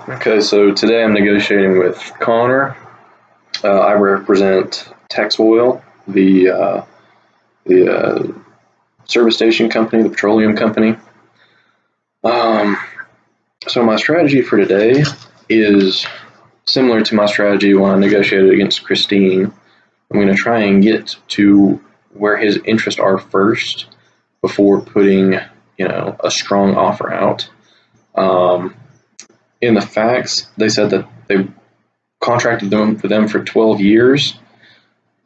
Okay, so today I'm negotiating with Connor. I represent Tex Oil, the service station company, the petroleum company. So my strategy for today is similar to my strategy when I negotiated against Christine. I'm going to try and get to where his interests are first before putting, a strong offer out. In the facts, they said that they contracted for them for 12 years,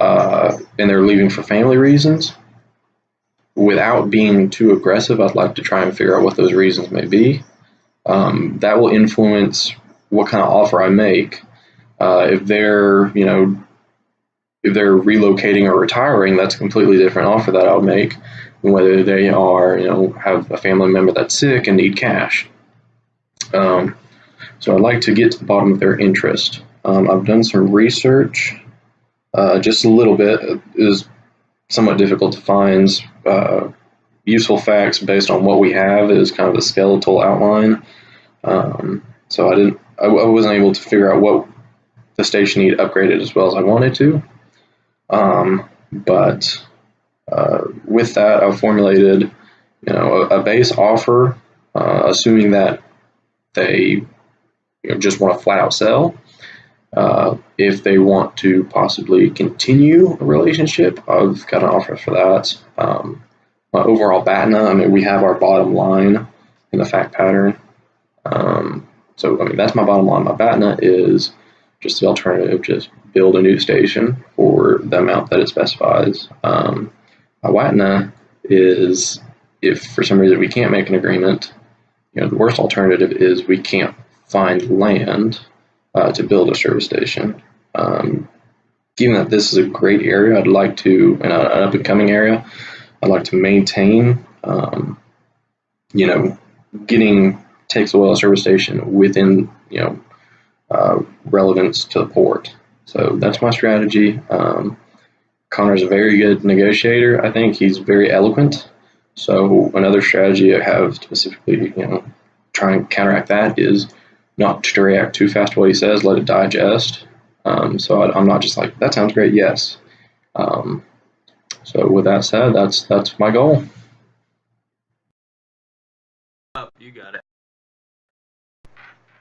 and they're leaving for family reasons. Without being too aggressive, I'd like to try and figure out what those reasons may be. That will influence what kind of offer I make. If they're relocating or retiring, that's a completely different offer that I'll make than whether they are, have a family member that's sick and need cash. So I'd like to get to the bottom of their interest. I've done some research, just a little bit. It is somewhat difficult to find useful facts based on what we have. It is kind of a skeletal outline. So I wasn't able to figure out what the station needed upgraded as well as I wanted to. But with that, I've formulated, a base offer, assuming that they just want to flat out sell. If they want to possibly continue a relationship, I've got an offer for that. My overall BATNA, we have our bottom line in the fact pattern. So that's my bottom line. My BATNA is just the alternative, just build a new station for the amount that it specifies. My WATNA is if for some reason we can't make an agreement, the worst alternative is we can't find land to build a service station. Given that this is a great area, I'd like to, in an up-and-coming area, I'd like to maintain, getting Tex Oil service station within, relevance to the port. So that's my strategy. Connor's a very good negotiator. I think he's very eloquent. So another strategy I have specifically, try and counteract that is not to react too fast to what he says, let it digest. So I'm not just like, that sounds great, yes. So with that said, that's my goal. Oh, you got it.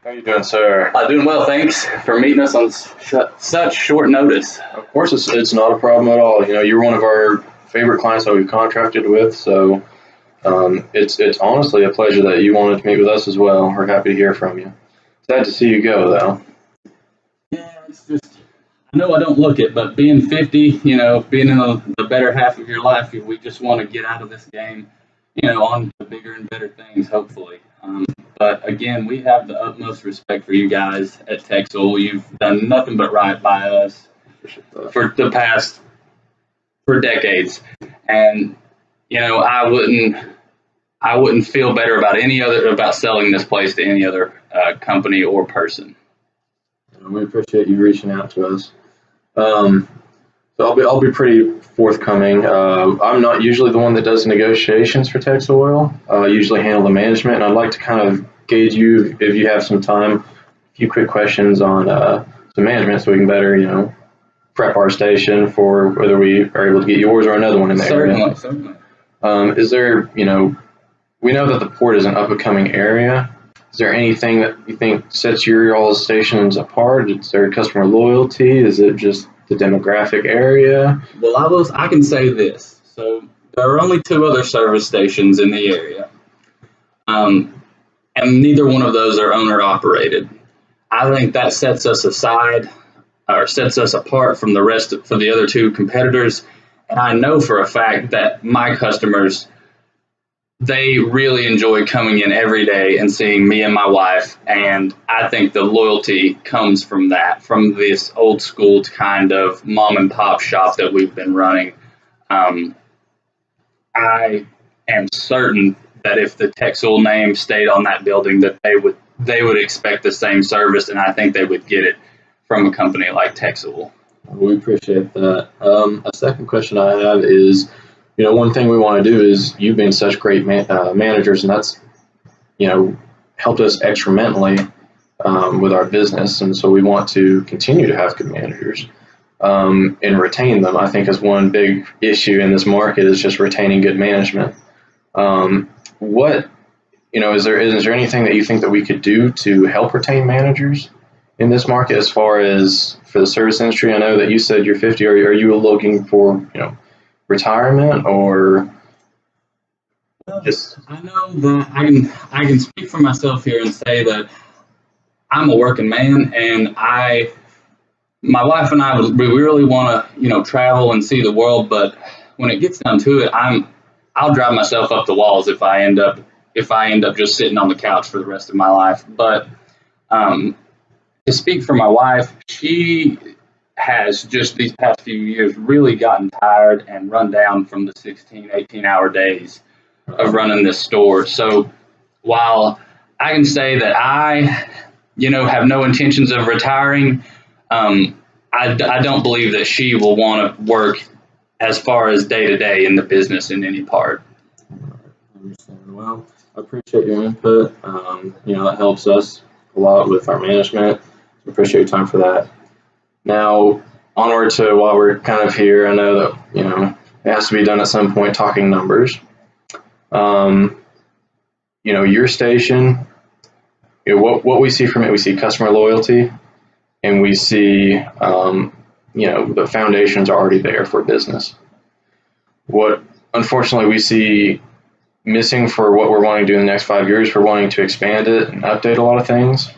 How you doing, sir? Doing well, thanks for meeting us on such short notice. Of course, it's not a problem at all. You're one of our favorite clients that we've contracted with, so it's honestly a pleasure that you wanted to meet with us as well. We're happy to hear from you. Sad to see you go, though. Yeah, it's just, I know I don't look it, but being 50, being in the better half of your life, we just want to get out of this game, on to bigger and better things, hopefully. But again, we have the utmost respect for you guys at Tex Oil. You've done nothing but right by us for decades. And, I wouldn't feel better about selling this place to any other company or person. We appreciate you reaching out to us. So I'll be pretty forthcoming. I'm not usually the one that does negotiations for Tex Oil. I usually handle the management, and I'd like to kind of gauge you if you have some time. A few quick questions on the management, so we can better, prep our station for whether we are able to get yours or another one in the area. Certainly. Is there, we know that the port is an up-and-coming area. Is there anything that you think sets your all's stations apart? Is there customer loyalty? Is it just the demographic area? Well, I can say this. So there are only 2 other service stations in the area, and neither one of those are owner operated. I think that sets us apart from for the other 2 competitors. And I know for a fact that my customers, they really enjoy coming in every day and seeing me and my wife. And I think the loyalty comes from that, from this old school kind of mom and pop shop that we've been running. I am certain that if the Tex Oil name stayed on that building, that they would expect the same service, and I think they would get it from a company like Tex Oil. We appreciate that. A second question I have is, one thing we want to do is you being such great managers, and that's, helped us extramentally with our business, and so we want to continue to have good managers and retain them. I think is one big issue in this market is just retaining good management. What is there anything that you think that we could do to help retain managers in this market as far as for the service industry? I know that you said you're 50. Are you looking for retirement or just? I know that I can speak for myself here and say that I'm a working man, and my wife and I we really want to travel and see the world, but when it gets down to it, I'll drive myself up the walls if I end up just sitting on the couch for the rest of my life. But to speak for my wife, she has just these past few years really gotten tired and run down from the 16, 18-hour days of running this store. So while I can say that I, have no intentions of retiring, I don't believe that she will want to work as far as day to day in the business in any part. I understand. Well, I appreciate your input. That helps us a lot with our management. So appreciate your time for that. Now, onward to while we're kind of here, I know that, it has to be done at some point, talking numbers. Your station, what we see from it, we see customer loyalty, and we see, the foundations are already there for business. What, unfortunately, we see missing for what we're wanting to do in the next 5 years, we're wanting to expand it and update a lot of things.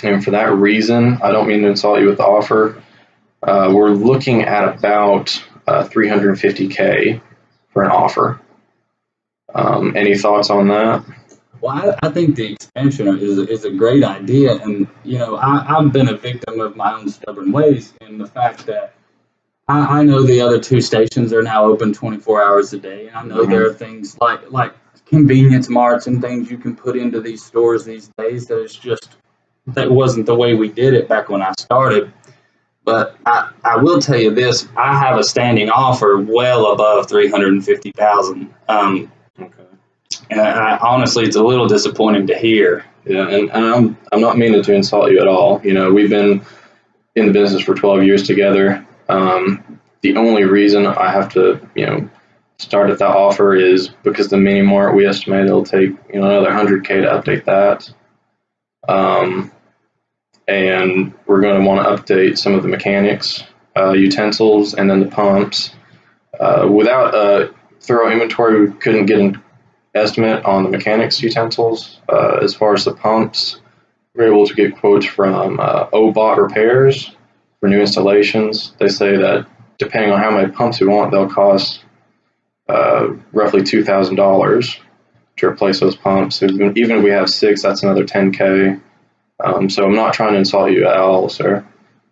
And for that reason, I don't mean to insult you with the offer. We're looking at about $350K for an offer. Any thoughts on that? Well, I think the expansion is a great idea, and I've been a victim of my own stubborn ways in the fact that I know the other two stations are now open 24 hours a day, and I know there are things like convenience marts and things you can put into these stores these days that wasn't the way we did it back when I started. But I will tell you this: I have a standing offer well above $350,000. Okay. And honestly, it's a little disappointing to hear. Yeah, and I'm not meaning to insult you at all. We've been in the business for 12 years together. The only reason I have to, start at that offer is because the mini mart, we estimate it'll take, another $100K to update that. And we're going to want to update some of the mechanics, utensils, and then the pumps. Without a thorough inventory, we couldn't get an estimate on the mechanics utensils. As far as the pumps, we're able to get quotes from OBOT Repairs for new installations. They say that depending on how many pumps we want, they'll cost roughly $2,000 to replace those pumps. Even if we have 6, that's another $10K. So I'm not trying to insult you at all, sir.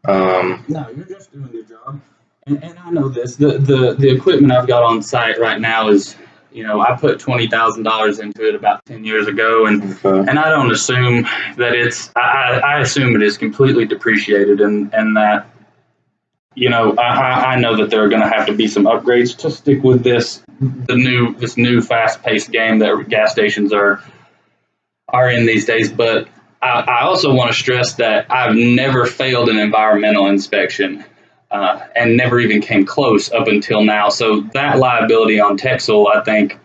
No, you're just doing your job. And I know this. The equipment I've got on site right now is, I put $20,000 into it about 10 years ago, and I don't assume that it's. I assume it is completely depreciated, and that, I know that there are going to have to be some upgrades to stick with this new fast-paced game that gas stations are in these days. But I also want to stress that I've never failed an environmental inspection. And never even came close up until now. So that liability on Texel, I think,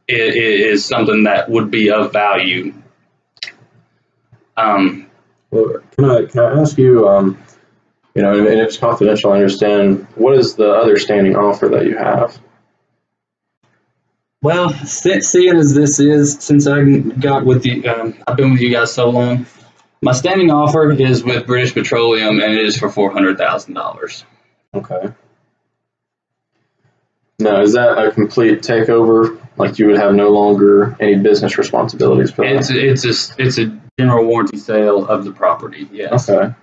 is something that would be of value. Well, can I ask you, and if it's confidential, I understand, what is the other standing offer that you have? Well, seeing as this is, since I got with you, I've been with you guys so long, my standing offer is with British Petroleum, and it is for $400,000. Okay. Now, is that a complete takeover? Like you would have no longer any business responsibilities for that? It's a general warranty sale of the property. Yes. Okay.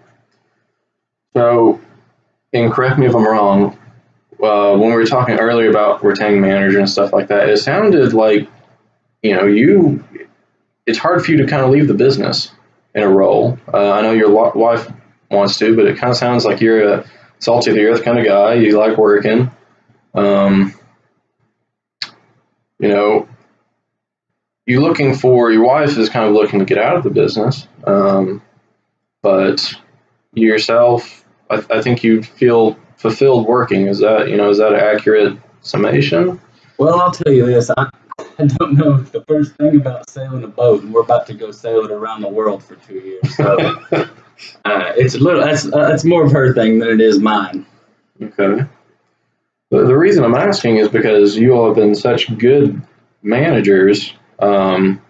So, and correct me if I'm wrong. When we were talking earlier about retaining manager and stuff like that, it sounded like it's hard for you to kind of leave the business in a role. I know your wife wants to, but it kind of sounds like you're a salty of the earth kind of guy. You like working. you looking for your wife is kind of looking to get out of the business, but you yourself, I think you feel fulfilled working. Is that is that an accurate summation? Well, I'll tell you this. I don't know the first thing about sailing a boat, and we're about to go sail it around the world for 2 years. So it's a little that's more of her thing than it is mine. Okay. The reason I'm asking is because you all have been such good managers. Even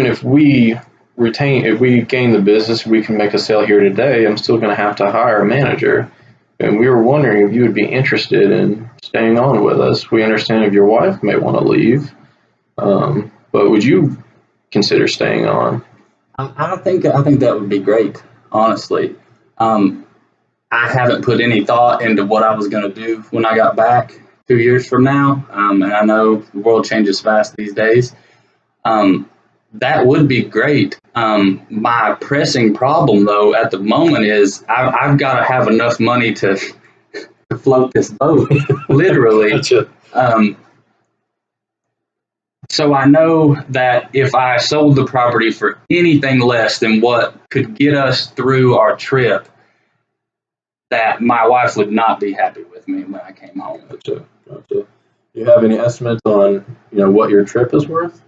if if we gain the business, we can make a sale here today, I'm still going to have to hire a manager. And we were wondering if you would be interested in staying on with us. We understand if your wife may want to leave, but would you consider staying on? I think that would be great, honestly. I haven't put any thought into what I was going to do when I got back 2 years from now, and I know the world changes fast these days. That would be great. My pressing problem, though, at the moment is I've got to have enough money to float this boat, literally. Gotcha. So I know that if I sold the property for anything less than what could get us through our trip, that my wife would not be happy with me when I came home. Gotcha. Do you have any estimates on what your trip is worth?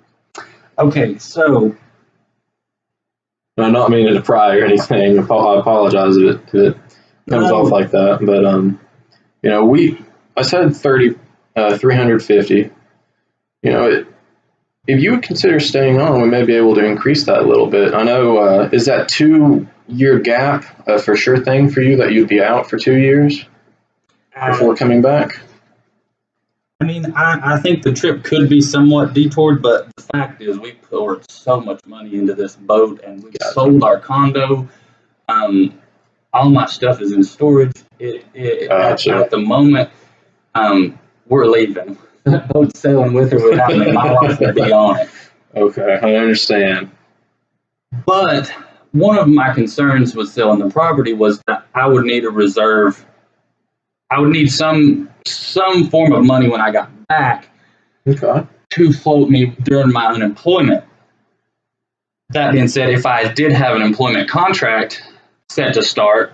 Okay, so I'm not meaning to pry or anything. I apologize if it comes off like that. But I said 350. If you would consider staying on, we may be able to increase that a little bit. I know. Is that 2-year gap a for sure thing for you, that you'd be out for 2 years before coming back? I mean, I think the trip could be somewhat detoured, but the fact is we poured so much money into this boat, and we sold our condo. All my stuff is in storage. Gotcha. At the moment, we're leaving. That boat's sailing with or without me. My wife would be on it. Okay, I understand. But one of my concerns with selling the property was that I would need a reserve. I would need some form of money when I got back to float me during my unemployment. That being said, if I did have an employment contract set to start,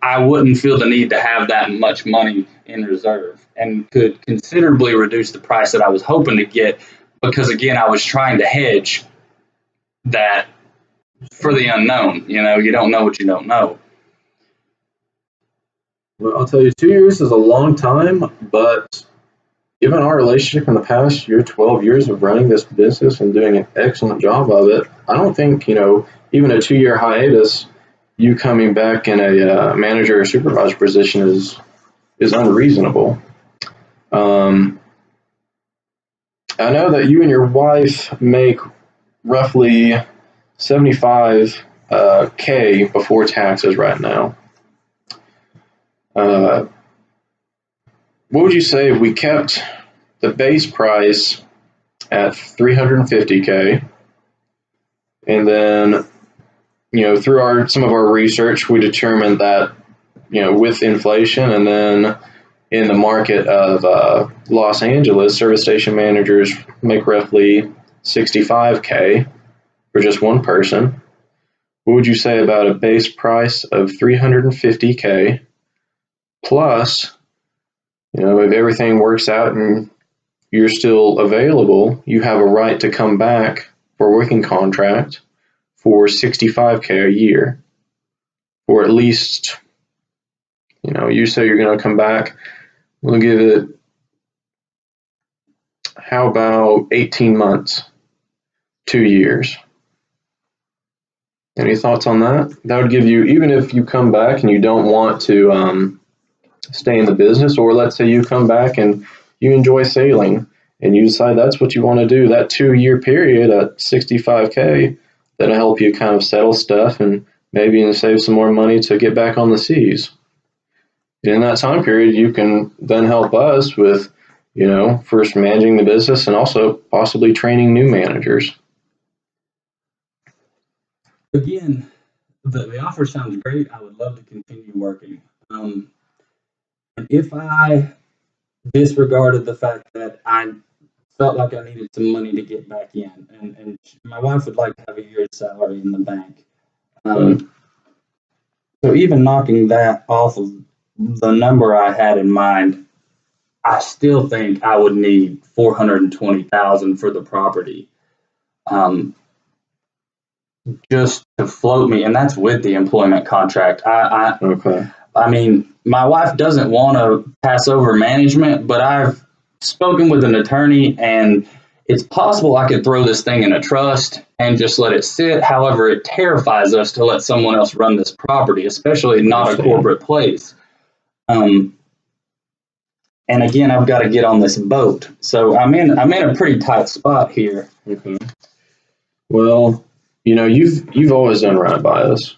I wouldn't feel the need to have that much money in reserve, and could considerably reduce the price that I was hoping to get, because again, I was trying to hedge that for the unknown. You don't know what you don't know. Well, I'll tell you, 2 years is a long time, but given our relationship in the past 12 years of running this business and doing an excellent job of it, I don't think, even a 2-year hiatus, you coming back in a manager or supervisor position is unreasonable. I know that you and your wife make roughly $75K before taxes right now. What would you say if we kept the base price at $350K, and then through some of our research, we determined that with inflation, and then in the market of Los Angeles, service station managers make roughly $65K for just one person. What would you say about a base price of $350K plus, if everything works out and you're still available, you have a right to come back for a working contract for $65K a year, or at least, you say you're going to come back. We'll give it, how about 18 months, 2 years? Any thoughts on that? That would give you, even if you come back and you don't want to stay in the business, or let's say you come back and you enjoy sailing and you decide that's what you want to do, that 2-year period at $65K, that'll help you kind of settle stuff and maybe save some more money to get back on the seas. In that time period, you can then help us with, first managing the business and also possibly training new managers. Again, the offer sounds great. I would love to continue working. And if I disregarded the fact that I felt like I needed some money to get back in, and my wife would like to have a year's salary in the bank. So even knocking that off of the number I had in mind, I still think I would need $420,000 for the property, just to float me, and that's with the employment contract. Okay. I mean, my wife doesn't want to pass over management, but I've spoken with an attorney, and it's possible I could throw this thing in a trust and just let it sit. However, it terrifies us to let someone else run this property, especially not a corporate place. And again, I've got to get on this boat, so I'm in a pretty tight spot here. Okay. Well, you've always done right by us.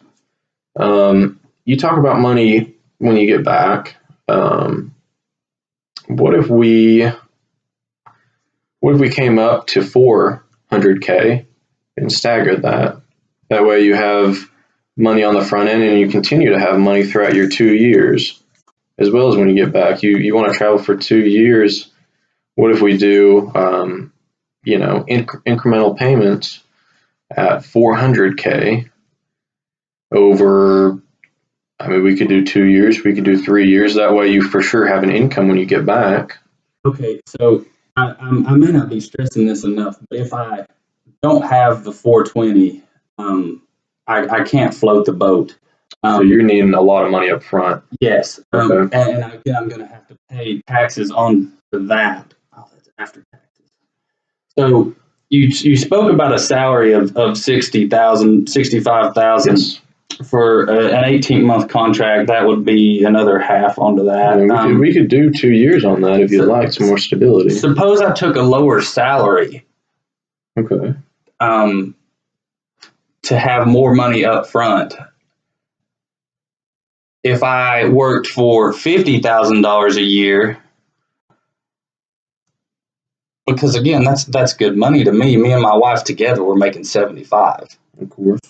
You talk about money when you get back. What if we came up to $400K and staggered that? That way you have money on the front end and you continue to have money throughout your 2 years, as well as when you get back. You want to travel for 2 years. What if we do, incremental payments at $400K over, we could do 2 years, we could do 3 years. That way you for sure have an income when you get back. Okay, so I may not be stressing this enough, but if I don't have the 420, I can't float the boat. So you're needing a lot of money up front. Yes. Okay. And again, I'm going to have to pay taxes on that. Oh, that's after taxes. So you spoke about a salary of $60,000, $65,000. Yes. For an 18-month contract. That would be another half onto that. We could do 2 years on that if you'd like some more stability. Suppose I took a lower salary. Okay. To have more money up front. If I worked for $50,000 a year, because again, that's good money to me. Me and my wife together, we're making $75,000. Of course.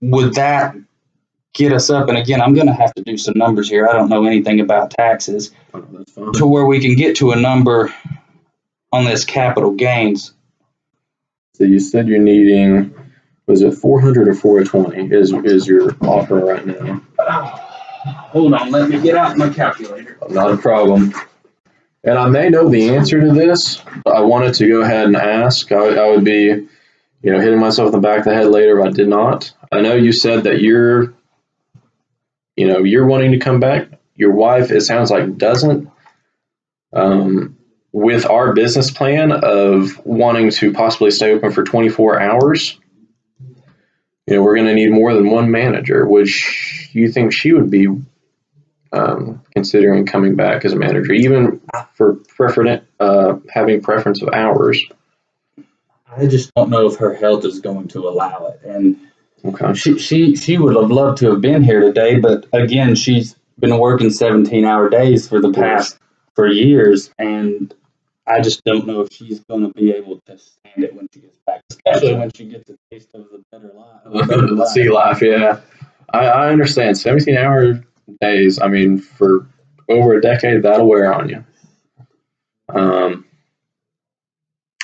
Would that get us up? And again, I'm going to have to do some numbers here. I don't know anything about taxes. Oh, that's fine. To where we can get to a number on this capital gains. So you said you're needing, was it 400 or 420 is your offer right now? Hold on, let me get out my calculator. Not a problem. And I may know the answer to this, but I wanted to go ahead and ask. I would be, hitting myself in the back of the head later if I did not. I know you said that you're wanting to come back. Your wife, it sounds like, doesn't. With our business plan of wanting to possibly stay open for 24 hours, we're going to need more than one manager. Would you think she would be considering coming back as a manager, even for having preference of hours? I just don't know if her health is going to allow it. And okay. She would have loved to have been here today, but again, she's been working 17-hour days for years, and I just don't know if she's going to be able to stand it when she gets back, especially when she gets a taste of the better life. The sea life, yeah. I understand. 17-hour days, for over a decade, that'll wear on you.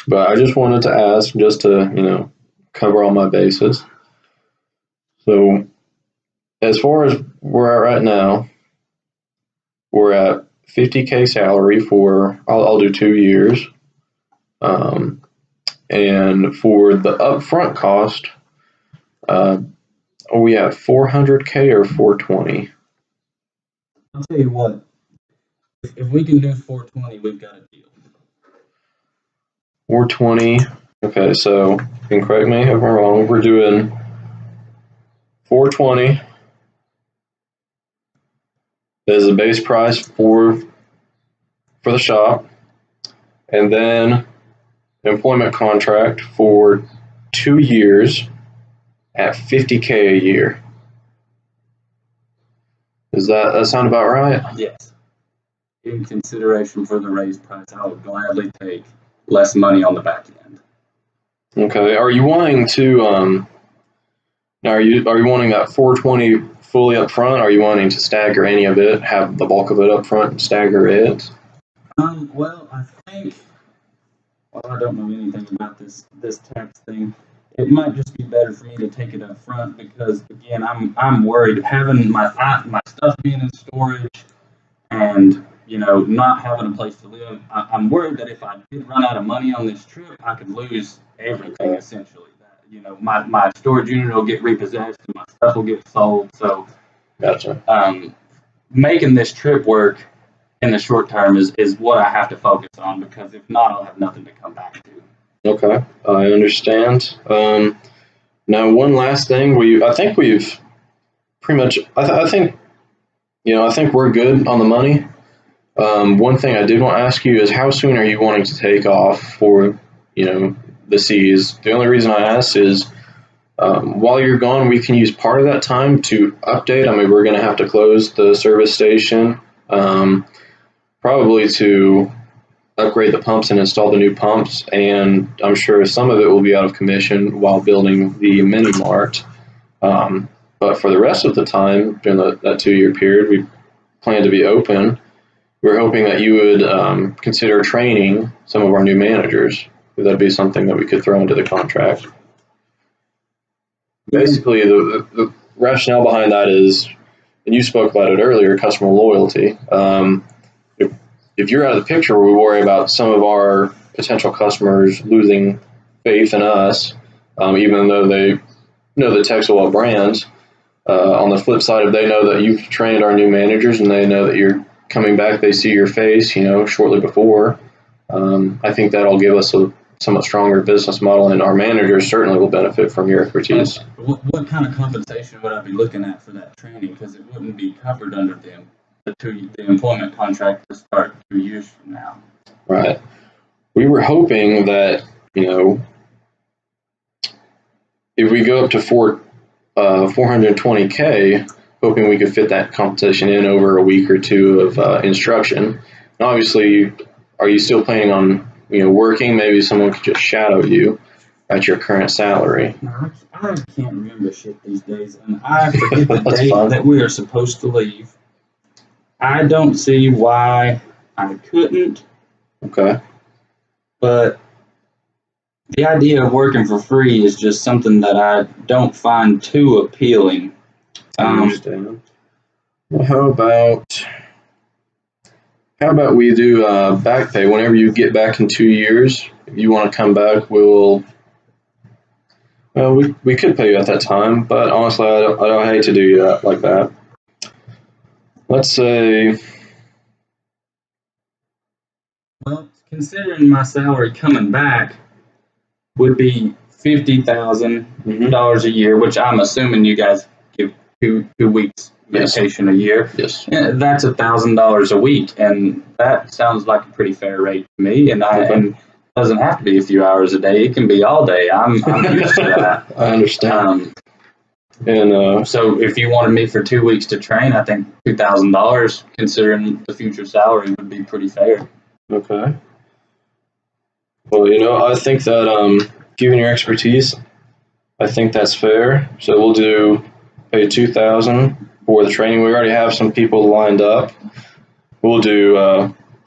But I just wanted to ask, just to, cover all my bases. So as far as we're at right now, we're at $50K salary for, I'll do 2 years. And for the upfront cost, are we at $400K or $420? I'll tell you what, if we can do $420, we've got a deal. $420. Okay, so you can correct me if I'm wrong. We're doing $420 as the base price for the shop, and then employment contract for 2 years at $50K a year. Does that sound about right? Yes. In consideration for the raised price, I would gladly take less money on the back end. Okay. Are you wanting to are you wanting that 420 fully up front? Are you wanting to stagger any of it, have the bulk of it up front and stagger it? Well, I think. Well, I don't know anything about this tax thing. It might just be better for me to take it up front because again, I'm worried having my stuff being in storage and not having a place to live. I'm worried that if I did run out of money on this trip, I could lose everything essentially. That my storage unit will get repossessed and my stuff will get sold. So Gotcha. Making this trip work in the short term is what I have to focus on because if not, I'll have nothing to come back to. Okay, I understand. Now, one last thing. I think we've pretty much. I think I think we're good on the money. One thing I did want to ask you is how soon are you wanting to take off for the seas? The only reason I asked is while you're gone, we can use part of that time to update. I mean, we're going to have to close the service station, probably to upgrade the pumps and install the new pumps, and I'm sure some of it will be out of commission while building the mini mart. But for the rest of the time during that 2-year period, we plan to be open. We're hoping that you would consider training some of our new managers. That'd be something that we could throw into the contract. Basically, the rationale behind that is, and you spoke about it earlier, customer loyalty. If you're out of the picture, we worry about some of our potential customers losing faith in us, even though they know the Texawell brand. On the flip side, if they know that you've trained our new managers and they know that you're coming back, they see your face, shortly before. I think that'll give us a somewhat stronger business model, and our managers certainly will benefit from your expertise. What kind of compensation would I be looking at for that training? Because it wouldn't be covered under the employment contract to start 2 years from now. Right. We were hoping that if we go up to 420K, hoping we could fit that compensation in over a week or two of instruction. And obviously, are you still planning on working? Maybe someone could just shadow you at your current salary. No, I can't remember shit these days, and I forget the date that we are supposed to leave. I don't see why I couldn't. Okay. But the idea of working for free is just something that I don't find too appealing. I understand. Well, how about we do back pay whenever you get back in 2 years? If you want to come back, we could pay you at that time, but honestly, I hate to do that like that. Let's say. Well, considering my salary coming back would be $50,000 a year, which I'm assuming you guys give two weeks vacation a year. Yes. Yeah, that's $1,000 a week, and that sounds like a pretty fair rate to me. And and it doesn't have to be a few hours a day; it can be all day. I'm used to that. I understand. So if you wanted me for 2 weeks to train, I think $2,000, considering the future salary, would be pretty fair. Okay. Well, I think that given your expertise, I think that's fair. So we'll pay $2,000 for the training. We already have some people lined up. We'll do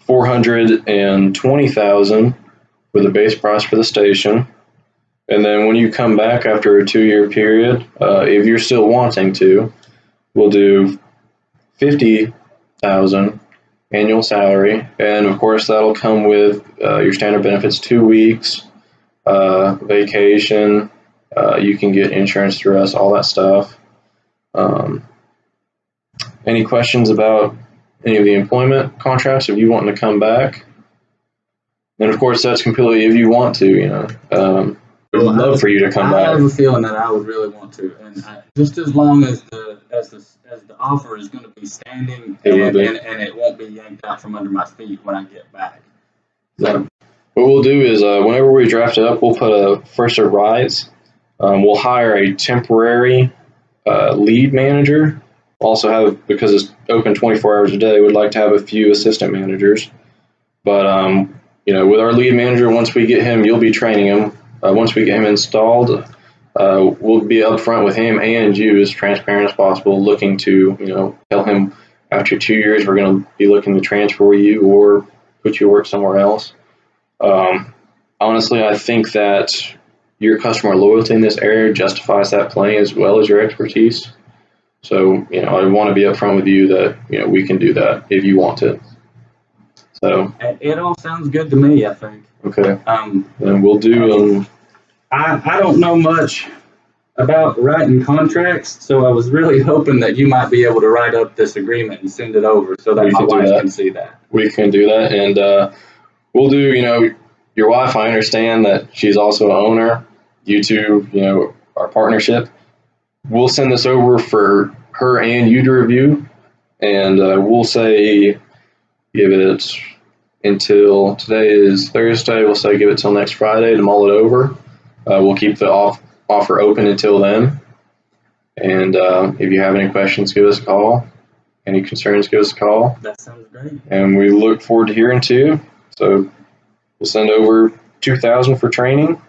$420,000 for the base price for the station. And then when you come back after a 2-year period, if you're still wanting to, we'll do $50,000 annual salary, and of course that'll come with your standard benefits: 2 weeks, vacation. You can get insurance through us, all that stuff. Any questions about any of the employment contracts? If you want to come back, and of course that's completely if you want to. We'd love for you to come back. I have a feeling that I would really want to, and just as long as the offer is going to be standing and it won't be yanked out from under my feet when I get back. So what we'll do is whenever we draft it up, we'll put a first of rights. We'll hire a temporary lead manager. We'll also have, because it's open 24 hours a day, we'd like to have a few assistant managers. But with our lead manager, once we get him, you'll be training him. Once we get him installed, we'll be upfront with him and you, as transparent as possible, looking to tell him after 2 years we're going to be looking to transfer you, or put you to work somewhere else. Honestly, I think that your customer loyalty in this area justifies that playing as well as your expertise. So, I want to be upfront with you that, we can do that if you want it. So it all sounds good to me, I think. Okay. Then we'll do. I don't know much about writing contracts, so I was really hoping that you might be able to write up this agreement and send it over so that my wife can see that. We can do that, and we'll do. Your wife. I understand that she's also an owner. You two, our partnership. We'll send this over for her and you to review, and we'll say give it until today is Thursday. We'll say give it till next Friday to mull it over. We'll keep the offer open until then. And if you have any questions, give us a call. Any concerns, give us a call. That sounds great. And we look forward to hearing too. So we'll send over $2,000 for training,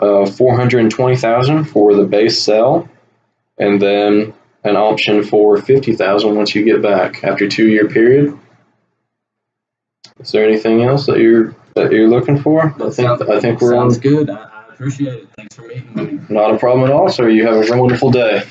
$420,000 for the base sell, and then an option for $50,000 once you get back after a 2-year period. Is there anything else that you're looking for? I think we're sounds good. I appreciate it. Thanks for meeting with me. Not a problem at all, sir. You have a wonderful day.